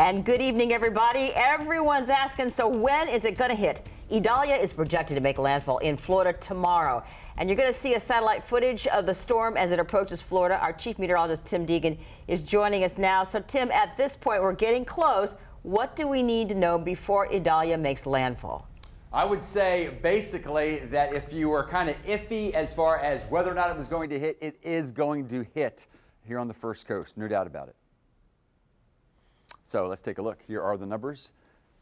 And good evening, everybody. Everyone's asking, so when is it going to hit? Idalia is projected to make landfall in Florida tomorrow. And you're going to see a satellite footage of the storm as it approaches Florida. Our chief meteorologist, Tim Deegan, is joining us now. So, Tim, at this point, we're getting close. What do we need to know before Idalia makes landfall? I would say basically that if you were kind of iffy as far as whether or not it was going to hit, it is going to hit here on the First Coast, no doubt about it. So let's take a look. Here are the numbers.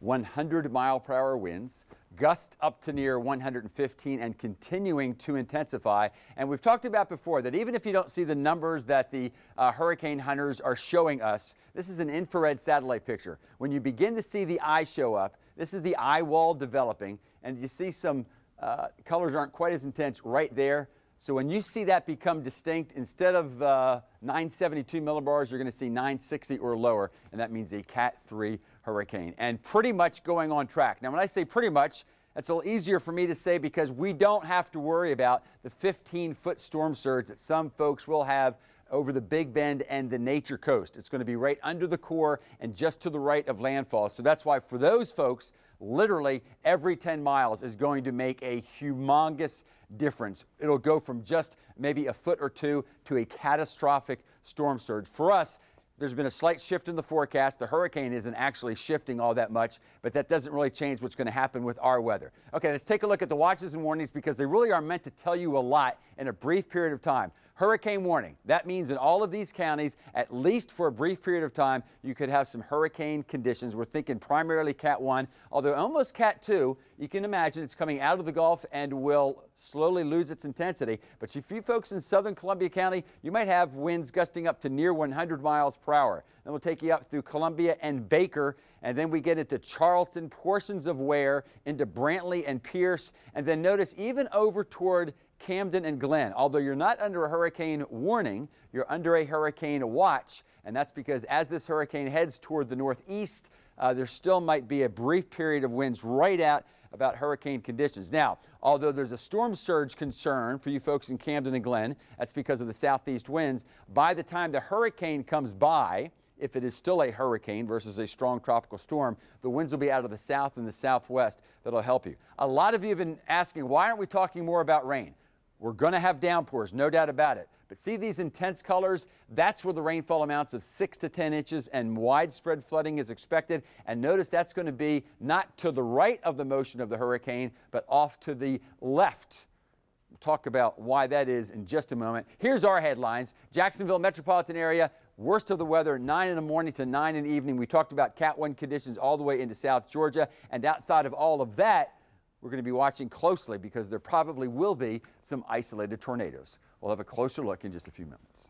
100-mile-per-hour winds, gusts up to near 115 and continuing to intensify. And we've talked about before that even if you don't see the numbers that the hurricane hunters are showing us, this is an infrared satellite picture. When you begin to see the eye show up, this is the eye wall developing, and you see some colors aren't quite as intense right there. So when you see that become distinct, instead of 972 millibars, you're going to see 960 or lower, and that means a Cat 3 hurricane. And pretty much going on track. Now, when I say pretty much, that's a little easier for me to say because we don't have to worry about the 15-foot storm surge that some folks will have over the Big Bend and the Nature Coast. It's going to be right under the core and just to the right of landfall. So that's why for those folks, literally every 10 miles is going to make a humongous difference. It'll go from just maybe a foot or two to a catastrophic storm surge. For us, there's been a slight shift in the forecast. The hurricane isn't actually shifting all that much, but that doesn't really change what's going to happen with our weather. Okay, let's take a look at the watches and warnings because they really are meant to tell you a lot in a brief period of time. Hurricane warning. That means in all of these counties, at least for a brief period of time, you could have some hurricane conditions. We're thinking primarily Cat 1, although almost Cat 2. You can imagine it's coming out of the Gulf and will slowly lose its intensity. But if you folks in southern Columbia County, you might have winds gusting up to near 100 miles per hour. Then we'll take you up through Columbia and Baker, and then we get into Charleston, portions of Ware, into Brantley and Pierce, and then notice even over toward Camden and Glen. Although you're not under a hurricane warning, you're under a hurricane watch, and that's because as this hurricane heads toward the northeast, there still might be a brief period of winds right out about hurricane conditions. Now, although there's a storm surge concern for you folks in Camden and Glen, that's because of the southeast winds, by the time the hurricane comes by, if it is still a hurricane versus a strong tropical storm, the winds will be out of the south and the southwest that'll help you. A lot of you have been asking, why aren't we talking more about rain? We're going to have downpours, no doubt about it. But see these intense colors? That's where the rainfall amounts of 6 to 10 inches and widespread flooding is expected. And notice that's going to be not to the right of the motion of the hurricane, but off to the left. We'll talk about why that is in just a moment. Here's our headlines. Jacksonville metropolitan area, worst of the weather, 9 in the morning to 9 in the evening. We talked about Cat 1 conditions all the way into South Georgia. And outside of all of that, we're going to be watching closely because there probably will be some isolated tornadoes. We'll have a closer look in just a few minutes.